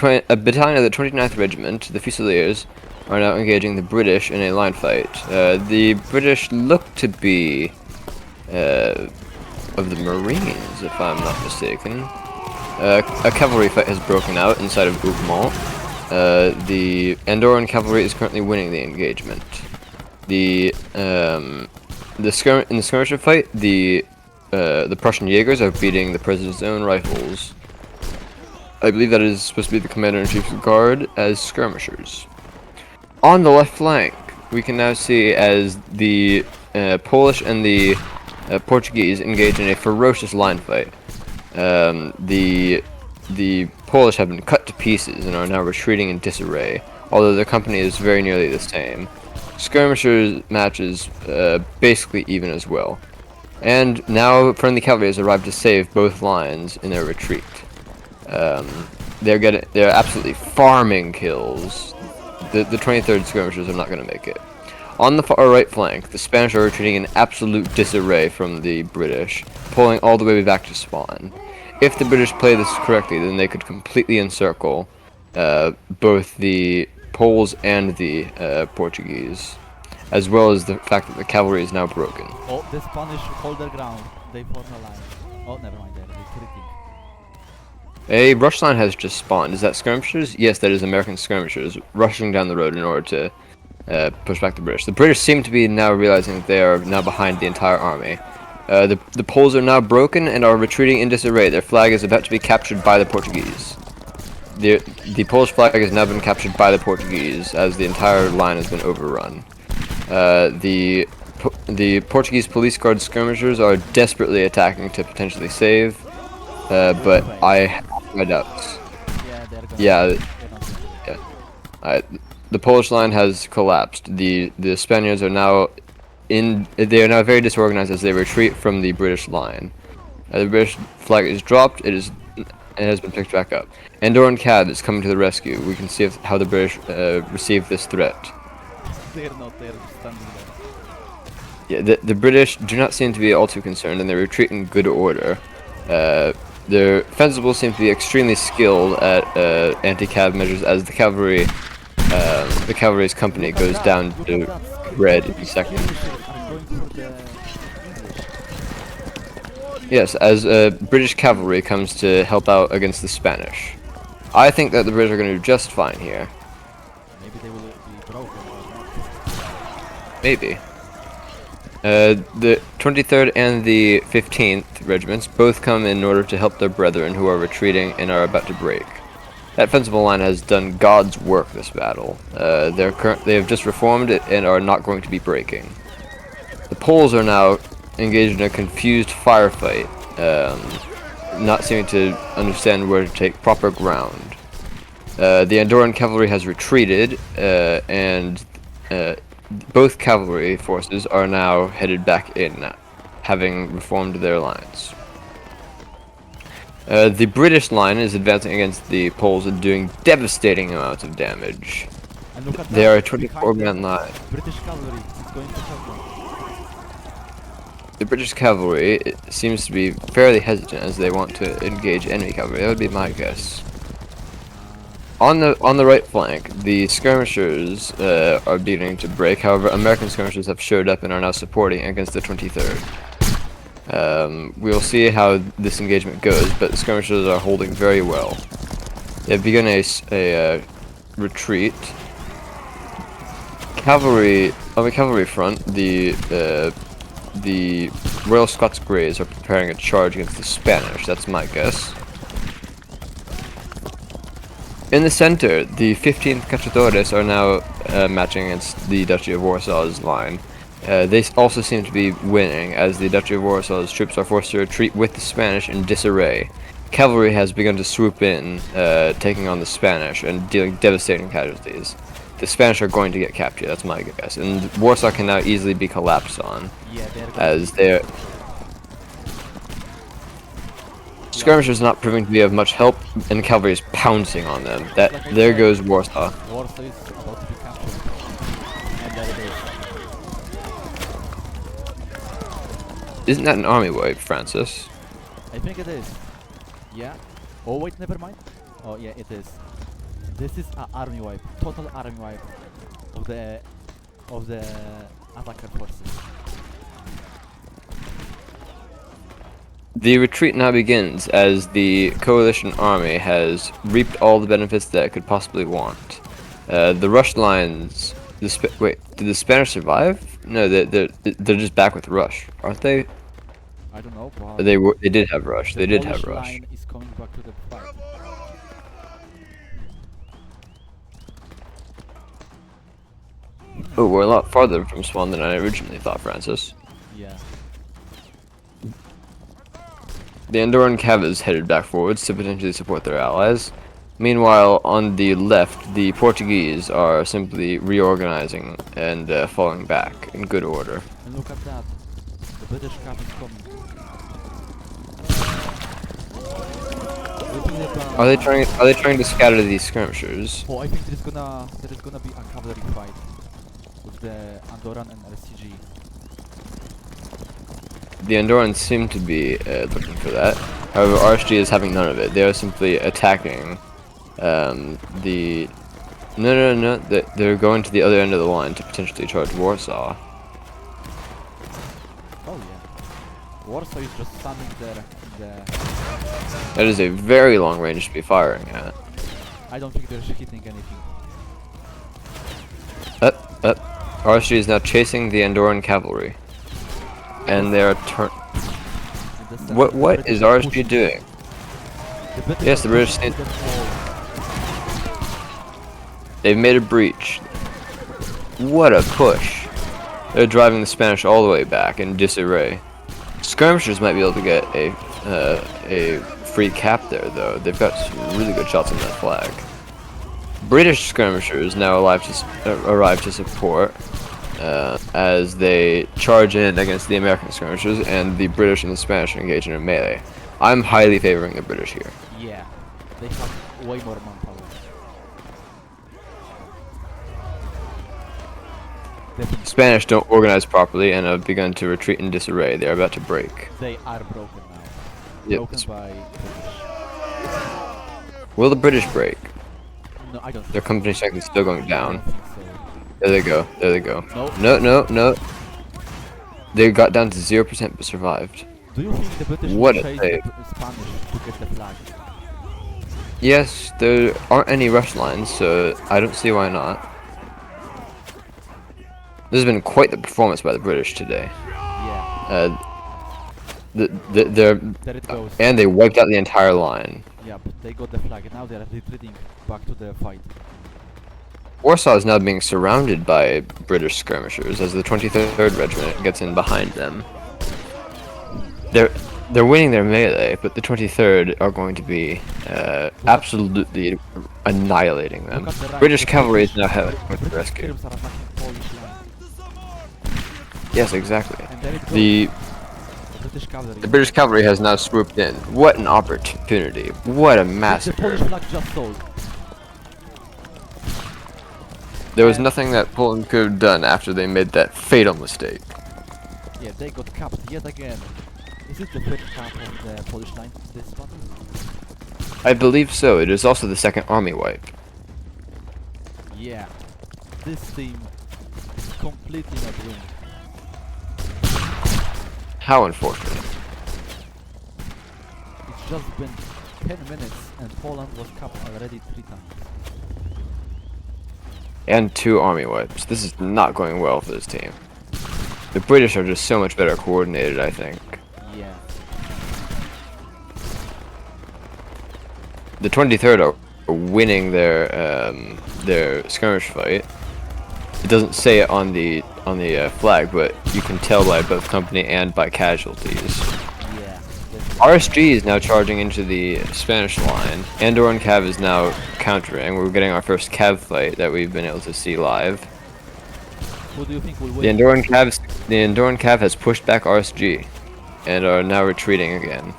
A battalion of the 29th Regiment, the Fusiliers, are now engaging the British in a line fight. The British look to be of the Marines, if I'm not mistaken. A cavalry fight has broken out inside of Ougmont. The Andorran cavalry is currently winning the engagement. In the skirmisher fight, the Prussian Jaegers are beating the President's own rifles. I believe that is supposed to be the Commander-in-Chief's Guard as skirmishers. On the left flank, we can now see as the Polish and the Portuguese engage in a ferocious line fight. The Polish have been cut to pieces and are now retreating in disarray, although their company is very nearly the same. Skirmishers matches basically even as well. And now friendly cavalry has arrived to save both lines in their retreat. They're absolutely farming kills. The 23rd skirmishers are not going to make it. On the far right flank, the Spanish are retreating in absolute disarray from the British, pulling all the way back to spawn. If the British play this correctly, then they could completely encircle both the Poles and the Portuguese, as well as the fact that the cavalry is now broken. Oh, the Spanish hold their ground. They form a line. Oh, never mind. They're retreating. A rush line has just spawned. Is that skirmishers? Yes, that is American skirmishers rushing down the road in order to push back the British. The British seem to be now realizing that they are now behind the entire army. The Poles are now broken and are retreating in disarray. Their flag is about to be captured by the Portuguese. The Polish flag has now been captured by the Portuguese as the entire line has been overrun. The Portuguese police guard skirmishers are desperately attacking to potentially save, but I have my doubts. Yeah. The Polish line has collapsed. The Spaniards are now they are now very disorganized as they retreat from the British line. The British flag is dropped. It has been picked back up. Andorran Cav is coming to the rescue. We can see how the British receive this threat. They're not there, standing there. Yeah, the British do not seem to be all too concerned, and they retreat in good order. Their fencibles seem to be extremely skilled at anti-cav measures, as the cavalry's company goes down to red in seconds. Yes, as British cavalry comes to help out against the Spanish. I think that the British are going to do just fine here. Maybe they will be broken. Maybe. The 23rd and the 15th regiments both come in order to help their brethren who are retreating and are about to break. That fencible line has done God's work this battle. They have just reformed it and are not going to be breaking. The Poles are now engaged in a confused firefight, not seeming to understand where to take proper ground. The Andorran cavalry has retreated, and both cavalry forces are now headed back in, having reformed their lines. The British line is advancing against the Poles and doing devastating amounts of damage. And look at They that, are a 24-man line. British cavalry is going to help them. The British cavalry seems to be fairly hesitant as they want to engage enemy cavalry. That would be my guess. On the right flank, the skirmishers are beginning to break. However, American skirmishers have showed up and are now supporting against the 23rd. We'll see how this engagement goes, but the skirmishers are holding very well. They have begun a retreat. Cavalry on the cavalry front, the Royal Scots Greys are preparing a charge against the Spanish. That's my guess. In the center, the 15th Cacciatores are now matching against the Duchy of Warsaw's line. They also seem to be winning, as the Duchy of Warsaw's troops are forced to retreat with the Spanish in disarray. Cavalry has begun to swoop in, taking on the Spanish and dealing devastating casualties. The Spanish are going to get captured, that's my guess, and Warsaw can now easily be collapsed on, as their skirmishers not proving to be of much help, and cavalry is pouncing on them. There goes Warsaw. Warsaw is about to be captured. And there it is. Isn't that an army wipe, Francis? I think it is. Yeah. Oh wait, never mind. Oh yeah, it is. This is an army wipe, total army wipe of the attacker forces. The retreat now begins as the coalition army has reaped all the benefits that it could possibly want. The Rush lines. Wait, did the Spanish survive? No, they're just back with Rush, aren't they? I don't know, but They did have Rush. They the did have Polish Rush. line is coming back to the fight. Oh, we're a lot farther from spawn than I originally thought, Francis. Yeah. The Andorran Cav is headed back forwards to potentially support their allies. Meanwhile, on the left, the Portuguese are simply reorganizing and falling back in good order. And look at that. The British cap is coming. Are they trying to scatter these skirmishers? Oh, I think there is gonna be a cavalry fight with the Andorran and RCG. The Andorrans seem to be looking for that. However, RSG is having none of it. They are simply attacking the... No. They're going to the other end of the line to potentially charge Warsaw. Oh yeah. Warsaw is just standing there in the... That is a very long range to be firing at. I don't think they're hitting anything. RSG is now chasing the Andorran cavalry. And they are What is RSG doing? Yes, the British... They've made a breach. What a push. They're driving the Spanish all the way back in disarray. Skirmishers might be able to get a free cap there, though. They've got some really good shots on that flag. British skirmishers now arrive to support as they charge in against the American skirmishers, and the British and the Spanish engage in a melee. I'm highly favoring the British here. Yeah, they have way more manpower. Spanish don't organize properly and have begun to retreat in disarray. They are about to break. They are broken now. Yep. Broken by British. Will the British break? No, I don't think Their company strength is still going I down. don't think so. There they go. There they go. No. No. They got down to 0% but survived. Do you think the British What will a chase save. the Spanish to get the flag? Yes, there aren't any rush lines, so I don't see why not. This has been quite the performance by the British today. Yeah. They're There it goes. and they wiped out the entire line. Yeah, but they got the flag and now they are retreating back to the fight. Warsaw is now being surrounded by British skirmishers as the 23rd Regiment gets in behind them. They're winning their melee, but the 23rd are going to be absolutely annihilating them. Look at the right, British the cavalry is British- now heading the to the British rescue. troops are attacking Polish line. Yes, exactly. And there it goes. The British cavalry. The British cavalry has now swooped in. What an opportunity. What a The massacre. Polish flag just sold. There was nothing that Poland could have done after they made that fatal mistake. Yeah, they got capped yet again. Is it the third cap of the Polish line this battle? I believe so. It is also the second army wipe. Yeah. This team is completely not winning. How unfortunate. It's just been 10 minutes and Poland was capped already 3 times. And 2 army wipes. This is not going well for this team. The British are just so much better coordinated, I think. Yeah. The 23rd are winning their skirmish fight. It doesn't say it on the flag, but you can tell by both company and by casualties. Yeah. RSG is now charging into the Spanish line. Andorran Cav is now countering. We're getting our first Cav fight that we've been able to see live. Who do you think will The win? Andorran Cav has pushed back RSG and are now retreating again.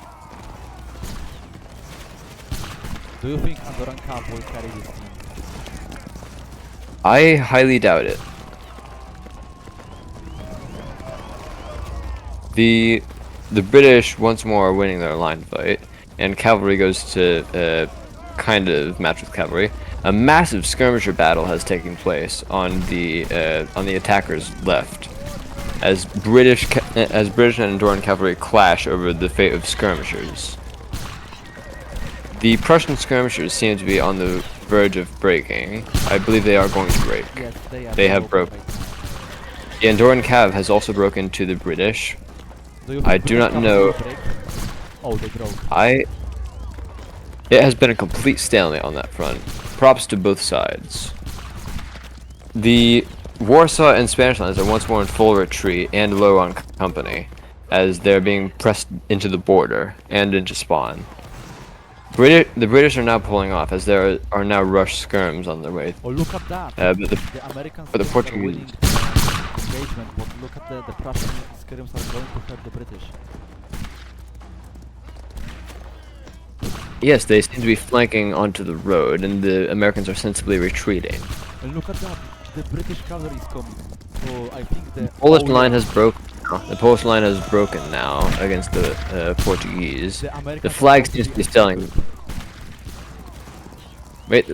Do you think Andorran Cup will carry this team? I highly doubt it. The British once more are winning their line fight, and cavalry goes to kind of match with cavalry. A massive skirmisher battle has taken place on the attackers' left, as British and Andorran cavalry clash over the fate of skirmishers. The Prussian skirmishers seem to be on the verge of breaking. I believe they are going to break. Yes, They have broken. The Andorran cav has also broken to the British. I do not know. Oh, they broke. It has been a complete stalemate on that front. Props to both sides. The Warsaw and Spanish lines are once more in full retreat and low on company, as they're being pressed into the border and into spawn. The British are now pulling off, as there are now rush skirms on their way. Oh, look at that! But The Americans but the are Portuguese- winning the engagement, but look at the Prussian skirms are going to hurt the British. Yes, they seem to be flanking onto the road, and the Americans are sensibly retreating. And look at that! The British cavalry is coming. So I think the Polish line has broken. The Polish line has broken now against the Portuguese. The flag seems to be selling. Wait.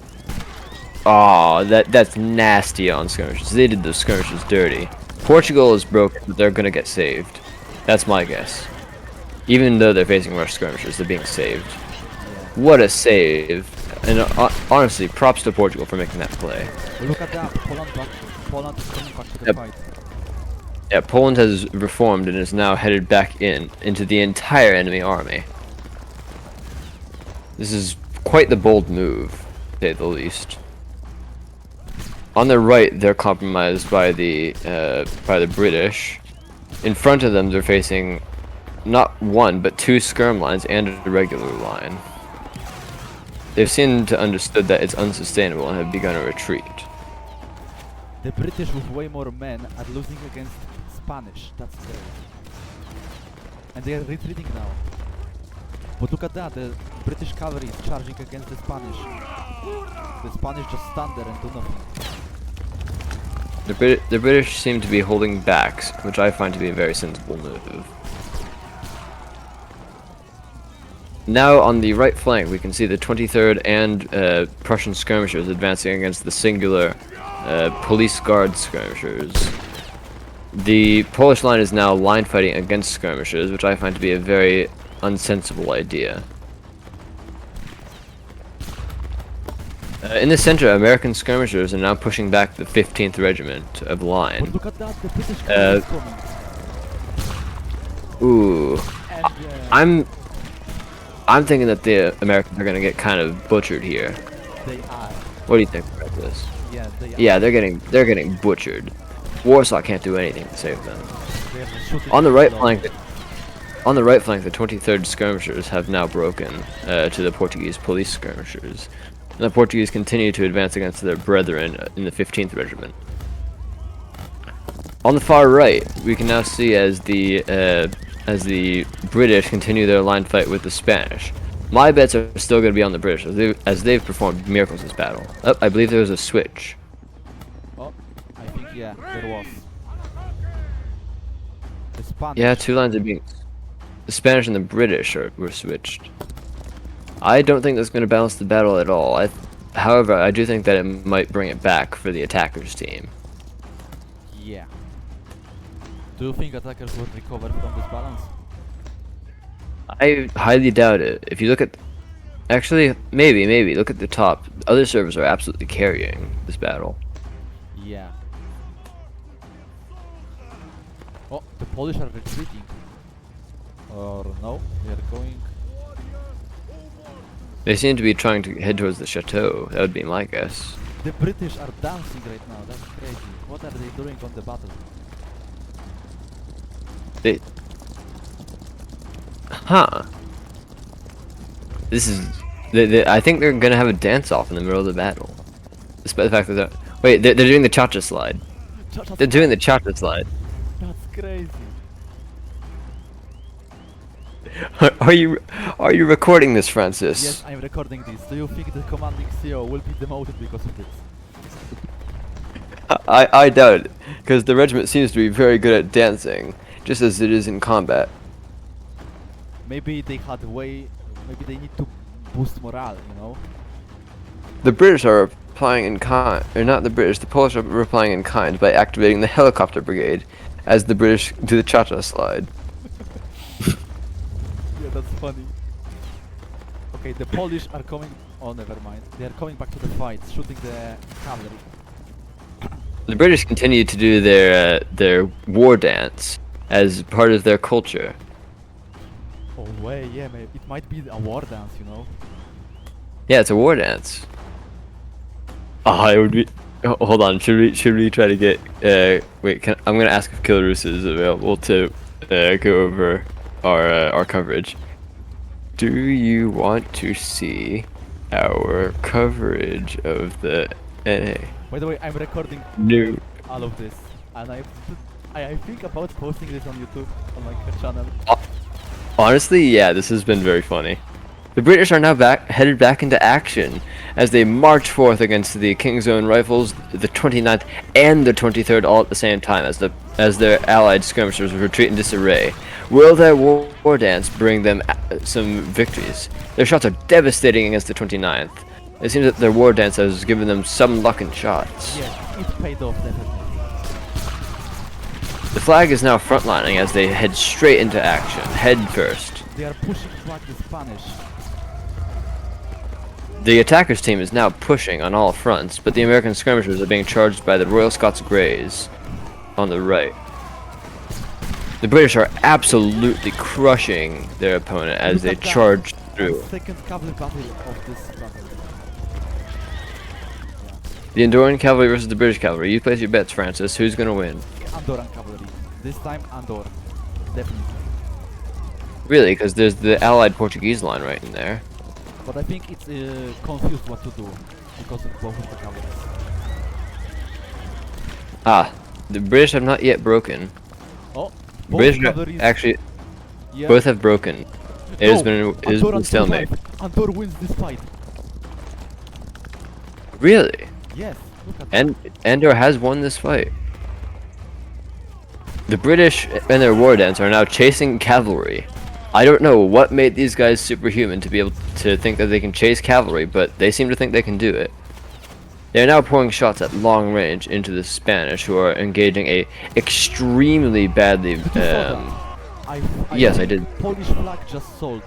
Oh, that's nasty on skirmishes. They did the skirmishes dirty. Portugal is broken, but they're gonna get saved. That's my guess. Even though they're facing rush skirmishers, they're being saved. What a save! And honestly, props to Portugal for making that play. Look at that! Poland is coming back to the Yep. fight. Yeah, Poland has reformed and is now headed back into the entire enemy army. This is quite the bold move, to say the least. On their right, they're compromised by the British. In front of them, they're facing not one but two skirm lines and a regular line. They've seemed to understood that it's unsustainable and have begun a retreat. The British with way more men are losing against Spanish. That's scary. And they are retreating now. But look at that, the British cavalry is charging against the Spanish. The Spanish just stand there and do nothing. The British seem to be holding back, which I find to be a very sensible move. Now on the right flank we can see the 23rd and Prussian skirmishers advancing against the singular police guard skirmishers. The Polish line is now line fighting against skirmishers, which I find to be a very unsensible idea. In the center, American skirmishers are now pushing back the 15th Regiment of line. But look at that, the British cavalry is coming. Ooh. And I'm thinking that the Americans are gonna get kind of butchered here. they are. What do you think about this? Yeah, they are. Yeah, they're getting butchered. Warsaw can't do anything to save them. They are shooting On the right below. flank, the 23rd skirmishers have now broken to the Portuguese police skirmishers, and the Portuguese continue to advance against their brethren in the 15th Regiment. On the far right, we can now see as the British continue their line fight with the Spanish. My bets are still going to be on the British, as they've performed miracles this battle. Oh, I believe there was a switch. Oh, I think yeah, there was. The Spanish. Yeah, two lines are being... The Spanish and the British were switched. I don't think that's going to balance the battle at all. However, I do think that it might bring it back for the attackers team. Yeah. Do you think attackers will recover from this balance? I highly doubt it. If you look at... Actually, maybe. Look at the top. Other servers are absolutely carrying this battle. Yeah. Oh, the Polish are retreating. Or no, they are going. They seem to be trying to head towards the chateau. That would be my guess. The British are dancing right now. That's crazy. What are they doing on the battle? They... Huh. This is... I think they're gonna have a dance-off in the middle of the battle. Despite the fact that they're... Wait, they're doing the cha-cha slide. They're doing the cha-cha slide. That's crazy. Are you recording this, Francis? Yes, I'm recording this. Do you think the commanding CEO will be demoted because of this? I doubt it, because the regiment seems to be very good at dancing, just as it is in combat. Maybe they had way. Maybe they need to boost morale, you know? The British are replying in kind, or not the British, the Polish are replying in kind by activating the helicopter brigade as the British do the cha-cha slide. Yeah, that's funny. Okay, the Polish are coming. Oh, never mind. They are coming back to the fight, shooting the cavalry. The British continue to do their war dance as part of their culture. Oh, way, yeah, maybe it might be a war dance, you know. Yeah, it's a war dance. It would be. Hold on, should we try to get? Wait, I'm gonna ask if Killarus is available to go over our coverage. Do you want to see our coverage of the NA? By the way, I'm recording No. all of this, and I think about posting this on YouTube on my channel. Honestly, yeah, this has been very funny. The British are now headed back into action as they march forth against the King's Own Rifles, the 29th and the 23rd all at the same time as their allied skirmishers retreat in disarray. Will their war dance bring them some victories? Their shots are devastating against the 29th. It seems that their war dance has given them some luck in shots. Yeah, it paid off definitely. The flag is now frontlining as they head straight into action, head first. They are pushing back the Spanish. The attackers team is now pushing on all fronts, but the American skirmishers are being charged by the Royal Scots Greys on the right. The British are absolutely crushing their opponent as they charge through. Second cavalry battle of this battle. The Andorran cavalry versus the British cavalry. You place your bets, Francis. Who's gonna win? Andorran cavalry. This time Andorra. Definitely. Really? Because there's the Allied Portuguese line right in there. But I think it's confused what to do because of both of the cavalries. The British have not yet broken. Oh, both British cavalries. actually Yeah. both have broken. It has been a stalemate. Andorra wins this fight. Really? Yes. Look at And Andor has won this fight. The British and their war dance are now chasing cavalry. I don't know what made these guys superhuman to be able to think that they can chase cavalry, but they seem to think they can do it. They are now pouring shots at long range into the Spanish, who are engaging a extremely badly. Yes, I did. Polish flag just sold.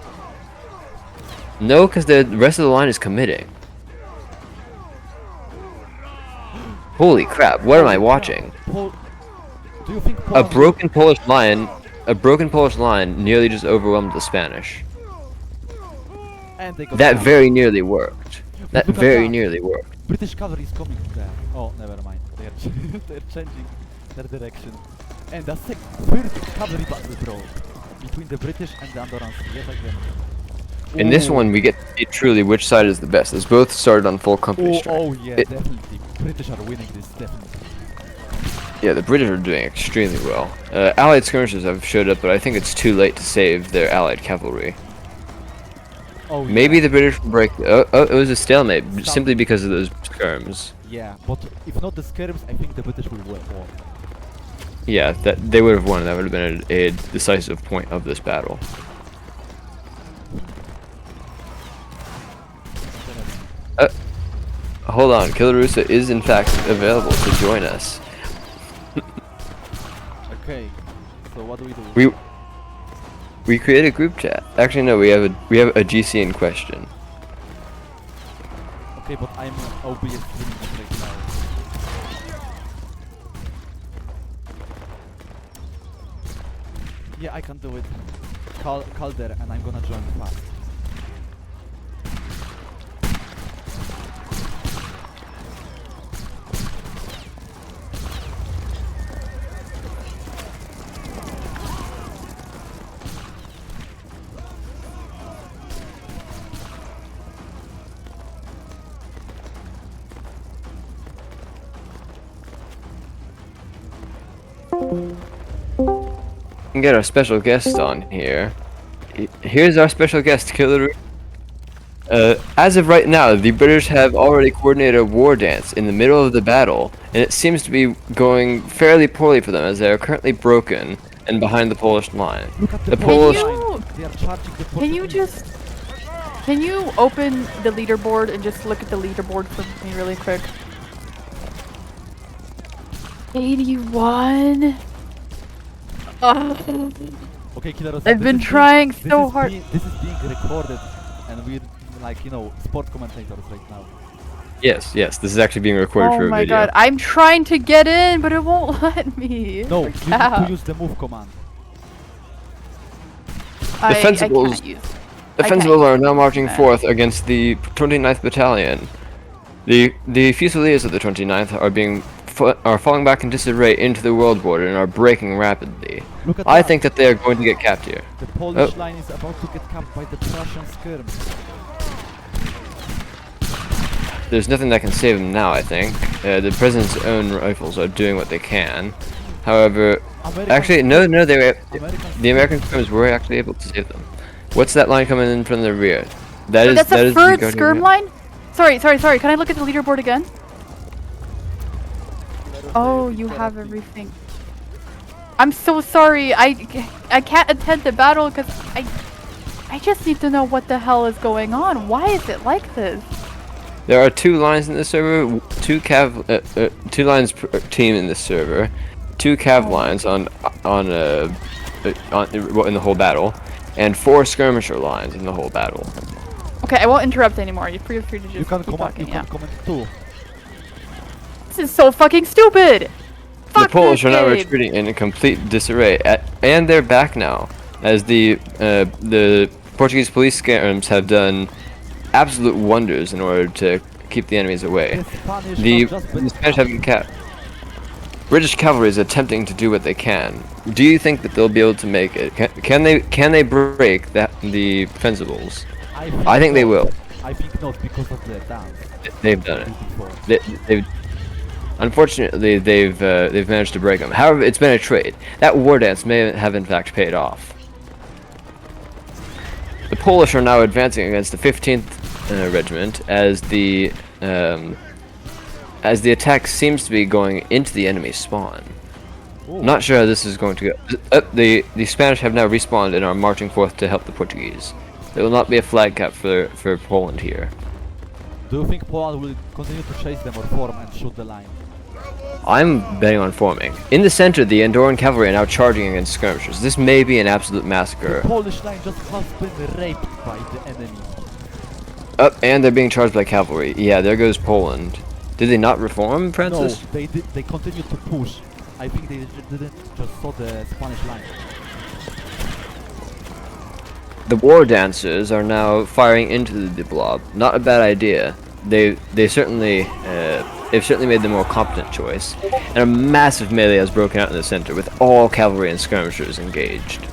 No, because the rest of the line is committing. Holy crap! What am I watching? Do you think A broken Polish line nearly just overwhelmed the Spanish. And they got That down. very nearly worked. That look at very that. nearly worked. British cavalry is coming there. Oh, never mind. They're changing their direction. And the third cavalry battle, bro, between the British and the Andorrans yet again. In this Ooh. one, we get to see truly which side is the best, as both started on full company strength. Oh yeah, definitely. British are winning this, definitely. Yeah, the British are doing extremely well. Allied skirmishers have showed up, but I think it's too late to save their Allied cavalry. Oh, Maybe yeah. the British will break. It was a stalemate simply because of those skirms. Yeah, but if not the skirms, I think the British will win. Yeah, that they would have won. That would have been a decisive point of this battle. Hold on, Killarusa is in fact available to join us. Okay, so what do we do? We create a group chat. Actually, no, we have a GC in question. Okay, but I'm OBS streaming it right now. Yeah, I can do it. Call there, and I'm gonna join fast. We can get our special guest on here. Here's our special guest, Killer. As of right now, the British have already coordinated a war dance in the middle of the battle, and it seems to be going fairly poorly for them as they are currently broken and behind the Polish line. Look at The Polish Polish. line. They are charging the Can you Portuguese. just... Can you open the leaderboard and just look at the leaderboard for me really quick? 81. Okay, Killer, I've been trying so hard. This is being recorded, and we're like, you know, sport commentators right now. Yes, this is actually being recorded for Oh a my video. god, I'm trying to get in, but it won't let me. No, you need to use the move command. I can't Defensibles use. are now marching forth against the 29th Battalion. The Fusiliers of the 29th are falling back in disarray into the world border and are breaking rapidly. Look at I that. think that they are going to get capped here. The Polish line is about to get capped by the Prussian skirmish. There's nothing that can save them now, I think. The president's own rifles are doing what they can. However, actually, no, the American skirmers were actually able to save them. What's that line coming in from the rear? That's a third skirm line? Sorry. Can I look at the leaderboard again? Oh, you have everything. I'm so sorry. I can't attend the battle because I just need to know what the hell is going on. Why is it like this? There are 2 lines in this server, 2 lines per team in this server, 2 cav lines in the whole battle, and 4 skirmisher lines in the whole battle. Okay, I won't interrupt anymore. You're free to just keep talking. You can comment too. This is so fucking stupid. The Polish are now retreating in a complete disarray, and they're back now, as the Portuguese police skirms have done absolute wonders in order to keep the enemies away. The Spanish have been capped. British cavalry is attempting to do what they can. Do you think that they'll be able to make it? Can they break the defensibles? I think they will. I think not because of the dance. They've done it. Unfortunately, they've managed to break them. However, it's been a trade. That war dance may have in fact paid off. The Polish are now advancing against the 15th Regiment as the attack seems to be going into the enemy spawn. Ooh. Not sure how this is going to go. The Spanish have now respawned and are marching forth to help the Portuguese. There will not be a flag cap for Poland here. Do you think Poland will continue to chase them or form and shoot the line? I'm betting on forming. In the center, the Andorran cavalry are now charging against skirmishers. This may be an absolute massacre. The Polish line just has been raped by the enemy. And they're being charged by cavalry. Yeah, there goes Poland. Did they not reform, Francis? No, they did. They continued to push. I think they didn't just saw the Spanish line. The war dancers are now firing into the blob. Not a bad idea. They've certainly made the more competent choice. And a massive melee has broken out in the center with all cavalry and skirmishers engaged.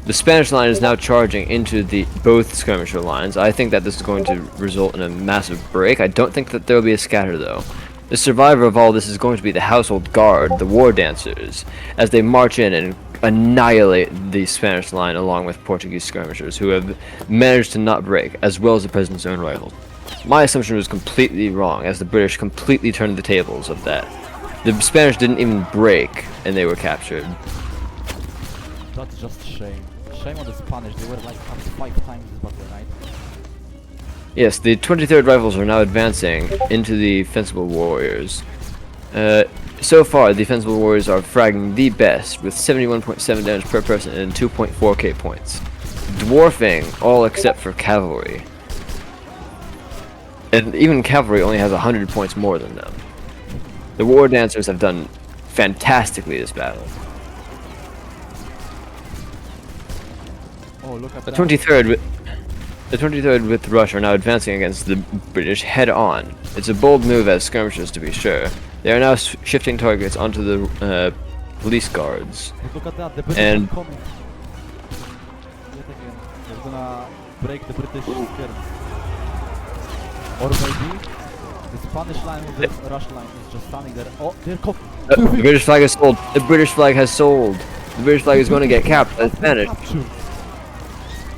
The Spanish line is now charging into both skirmisher lines. I think that this is going to result in a massive break. I don't think that there will be a scatter though. The survivor of all this is going to be the household guard, the war dancers, as they march in and annihilate the Spanish line along with Portuguese skirmishers who have managed to not break, as well as the president's own rifles. My assumption was completely wrong, as the British completely turned the tables of that. The Spanish didn't even break, and they were captured. That's just shame. Shame on the Spanish, they were like up 5 times this battle, right? Yes, the 23rd Rifles are now advancing into the Defensible Warriors. So far, the Defensible Warriors are fragging the best, with 71.7 damage per person and 2.4k points, dwarfing all except for cavalry. And even cavalry only has 100 points more than them. The War Dancers have done fantastically this battle. Oh, look at The that. 23rd with Rush are now advancing against the British head on. It's a bold move as skirmishers, to be sure. They are now shifting targets onto the police guards. But look at that, the British And are coming. Yet again, they're gonna break the British skirms. Or maybe the Spanish line with the Rush line is just standing there. Oh, they're coming. the British flag is sold. The British flag has sold. The British flag is going to get capped by the Spanish.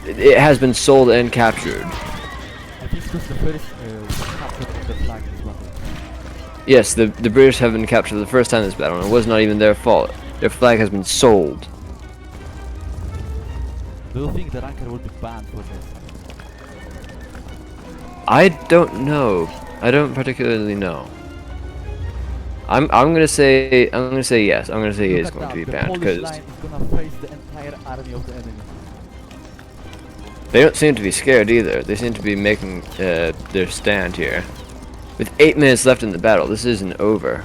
It has been sold and captured. I think this is the first capture of the flag in this battle. Yes, the British have been captured the first time in this battle, and it was not even their fault. Their flag has been sold. Do you think the ranker will be banned for this? I don't know. I don't particularly know. I'm gonna say yes. I'm gonna say he Look is at going that, to be the banned Polish because line is gonna face the entire army of the enemy. they don't seem to be scared either. They seem to be making their stand here. With 8 minutes left in the battle, this isn't over.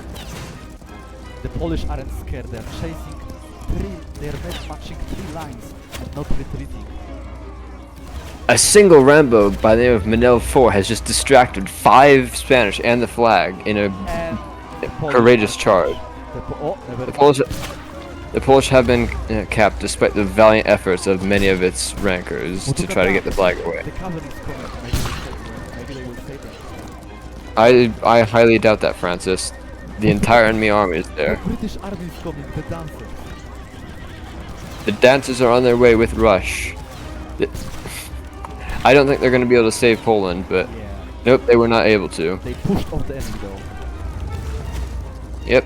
The Polish aren't scared, they're chasing they're matching 3 lines and not retreating. A single Rambo by the name of Manel 4 has just distracted 5 Spanish and the flag in a And the Polish courageous are- charge. never The Polish have been capped despite the valiant efforts of many of its rankers Well, to look try at to that. get the flag away. The cavalry is coming, maybe they will save them. I highly doubt that, Francis. The entire enemy army is there. The British army is coming, the dancers. The dancers are on their way with Rush. I don't think they're going to be able to save Poland, but Yeah, nope, they were not able to. they pushed off the enemy though. Yep.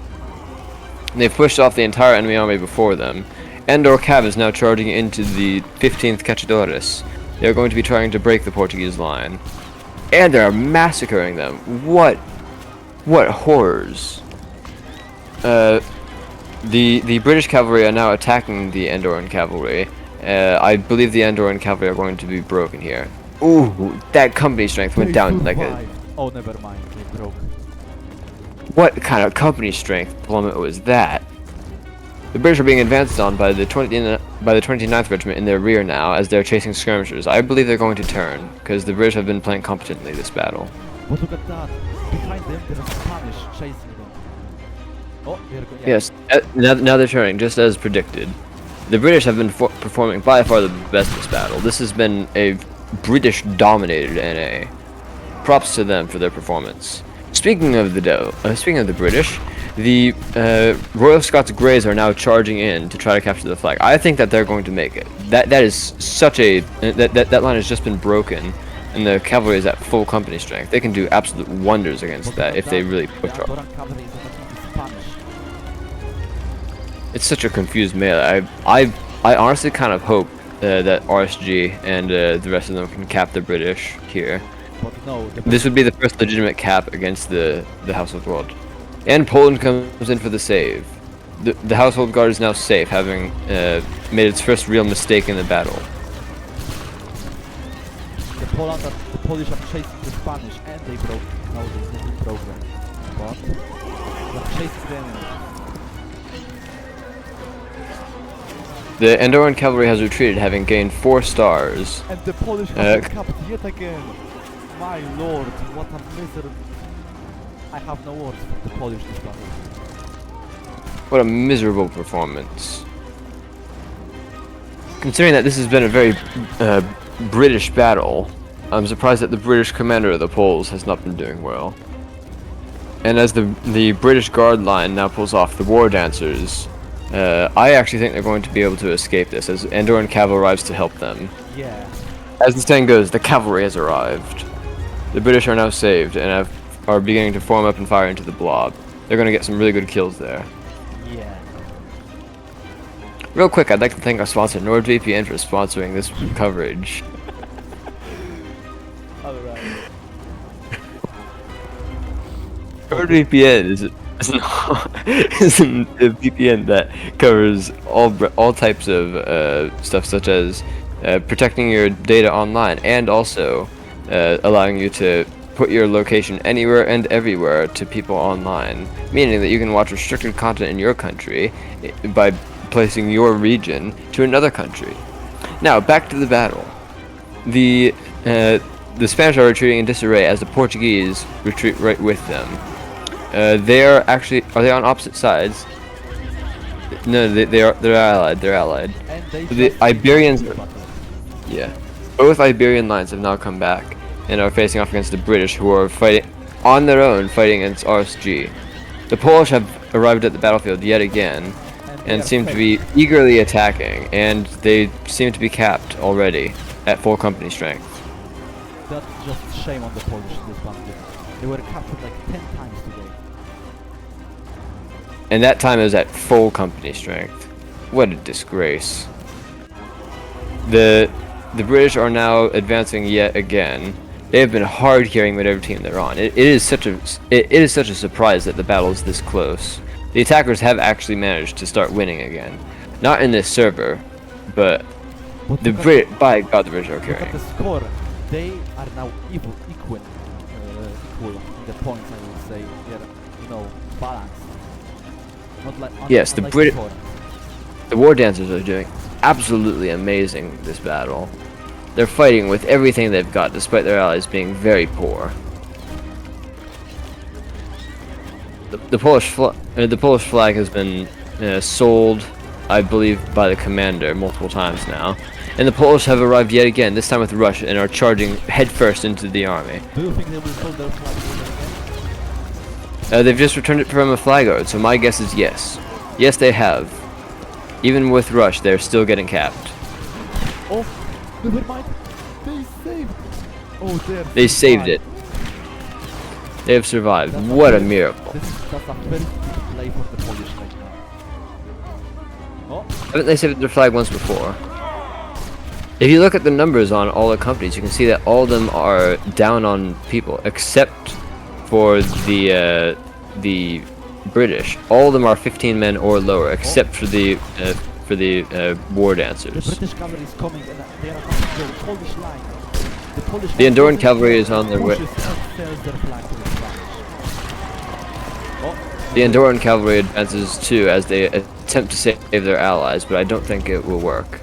They've pushed off the entire enemy army before them. Andor Cav is now charging into the 15th Cachadores. They are going to be trying to break the Portuguese line. And they are massacring them. What horrors. The British cavalry are now attacking the Andorran cavalry. I believe the Andorran cavalry are going to be broken here. Ooh, that company strength went They down like a... survived. Oh, never mind, they broke. What kind of company strength plummet was that? The British are being advanced on by the 29th Regiment in their rear now as they're chasing skirmishers. I believe they're going to turn, because the British have been playing competently this battle. But look at that, behind them there are Spanish chasing them. Oh, they're going. Yeah. Yes, now they're turning, just as predicted. The British have been performing by far the best this battle. This has been a British-dominated NA. Props to them for their performance. Speaking of the British, the Royal Scots Greys are now charging in to try to capture the flag. I think that they're going to make it. That is such a that line has just been broken, and the cavalry is at full company strength. They can do absolute wonders against that if they really push The off. Andorran cavalry is attacking the Spanish. It's such a confused melee. I honestly kind of hope that RSG and the rest of them can cap the British here. But no, the This would be the first legitimate cap against the Household Guard. And Poland comes in for the save. The Household Guard is now safe, having made its first real mistake in the battle. the Polish are chasing the Spanish and they broke. No, they didn't broke them. But they're chasing the enemy. The Andorran cavalry has retreated, having gained 4 stars. And the Polish have been capped yet again. My lord, what a miserable... I have no words for the Polish this battle. What a miserable performance. Considering that this has been a very British battle, I'm surprised that the British commander of the Poles has not been doing well. And as the British Guard line now pulls off the War Dancers, I actually think they're going to be able to escape this as Andorran cavalry arrives to help them. Yeah. As the saying goes, the cavalry has arrived. The British are now saved and are beginning to form up and fire into the blob. They're going to get some really good kills there. Yeah. Real quick, I'd like to thank our sponsor NordVPN for sponsoring this coverage. Alright. NordVPN is a VPN that covers all types of stuff, such as protecting your data online and also allowing you to put your location anywhere and everywhere to people online, meaning that you can watch restricted content in your country by placing your region to another country. Now, back to the battle. The Spanish are retreating in disarray as the Portuguese retreat right with them. Are they on opposite sides? No, they're allied. They're allied. And they The just- Iberians, yeah, both Iberian lines have now come back and are facing off against the British, who are fighting on their own, fighting against RSG. The Polish have arrived at the battlefield yet again they and are seem to fake. be eagerly attacking, and they seem to be capped already at full company strength. That's just shame on the Polish this battle. They were captured like 10 times today. And that time it was at full company strength. What a disgrace. The British are now advancing yet again, They have been hard carrying whatever team they're on. It is such a surprise that the battle is this close. The attackers have actually managed to start winning again. Not in this server, but the by God, the British are Look at carrying. the score. They are now equal in the points. I would say they're balanced. Not like Yes, the unlike Brit- before. The War Dancers are doing absolutely amazing this battle. They're fighting with everything they've got, despite their allies being very poor. The Polish flag has been sold, I believe, by the commander multiple times now, and the Polish have arrived yet again. This time with Russia, and are charging headfirst into the army. Do you think they will sold their flag again? They've just returned it from a flag guard, so my guess is yes. Yes, they have. Even with Rush, they're still getting capped. Oh, never mind. They saved. Oh, They saved it. They have survived. What a miracle. That's a very good play for the Polish right now. Oh, Haven't they saved their flag once before? If you look at the numbers on all the companies, you can see that all of them are down on people, except for the British. All of them are 15 men or lower, except for the War the Dancers. British cavalry is coming and they are coming to the Polish line. The Polish The Andorran cavalry is on their way. pushes and sells their flag to the Spanish. Oh, The Andorran cavalry advances too as they attempt to save their allies, but I don't think it will work.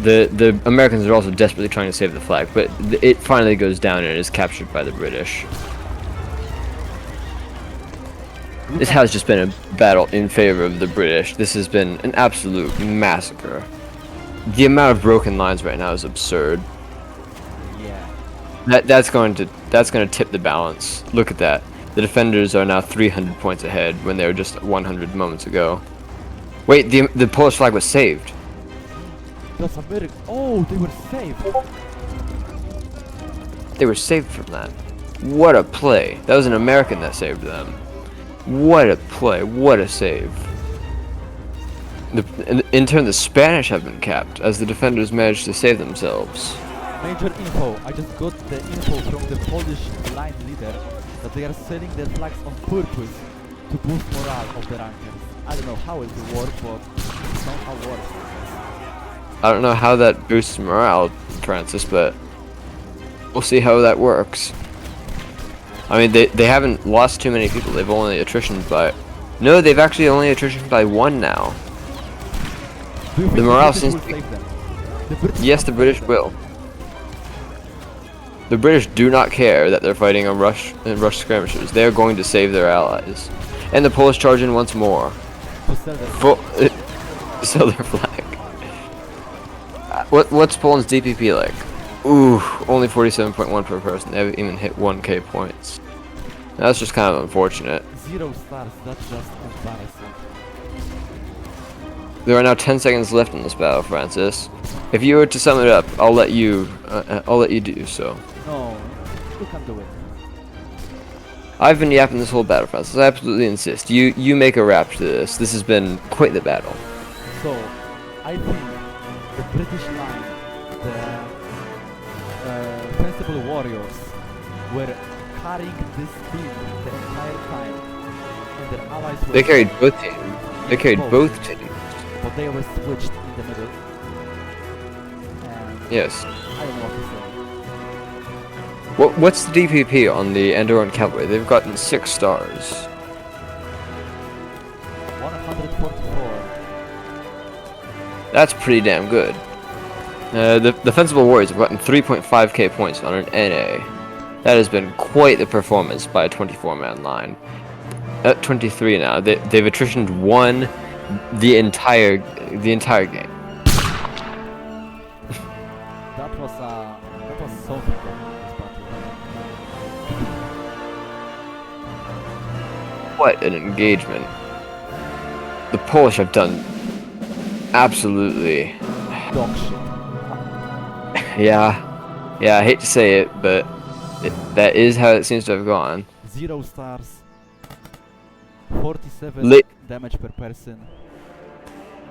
The Americans are also desperately trying to save the flag, but it finally goes down and is captured by the British. This has just been a battle in favor of the British. This has been an absolute massacre. The amount of broken lines right now is absurd. yeah. That's going to tip the balance. Look at that. The defenders are now 300 points ahead when they were just 100 moments ago. Wait, the Polish flag was saved. That's a miracle. Oh, they were saved. They were saved from that. What a play. That was an American that saved them. What a play. What a save. In turn, the Spanish have been capped as the defenders managed to save themselves. Major info. I just got the info from the Polish line leader that they are selling their flags on purpose to boost morale of the rankers. I don't know how it will work, but somehow works. I don't know how that boosts morale, Francis, but we'll see how that works. I mean, they haven't lost too many people. They've only attritioned by... No, they've actually only attritioned by 1 now. Do you think The morale British seems will to be... save them? The British Yes, the British will. The British do not care that they're fighting on Rush skirmishers. They are going to save their allies. And the Polish charge in once more. to sell their Sell their flag. What's Poland's DPP like? Ooh, only 47.1 per person. They haven't even hit 1k points. That's just kind of unfortunate. 0 stars. That's just embarrassing. There are now 10 seconds left in this battle, Francis. If you were to sum it up, I'll let you do so. No, you can do it. I've been yapping this whole battle, Francis. I absolutely insist. You make a wrap to this. This has been quite the battle. So, I think the British line, the Sensible Warriors, were carrying this team the entire time, and their allies were... They carried both teams. They carried both teams. But they were switched in the middle. And Yes. I don't know what to say. What's the DPP on the Andorran cavalry? They've gotten 6 stars. 144. That's pretty damn good. The Defensible Warriors have gotten 3.5k points on an NA. That has been quite the performance by a 24-man line. At 23 now, they've attritioned 1 the entire game. That was something from this battle. What an engagement. The Polish have done absolutely... Dog shit. Yeah, I hate to say it, but that is how it seems to have gone. 0 stars. 47 damage per person.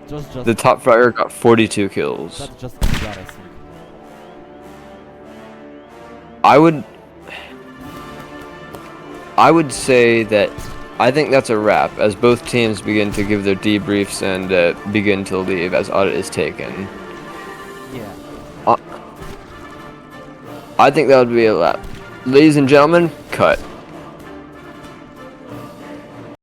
Just The top fragger got 42 kills. that's just embarrassing. I would say that I think that's a wrap, as both teams begin to give their debriefs and begin to leave as audit is taken. Yeah. I think that would be a wrap. Ladies and gentlemen, cut.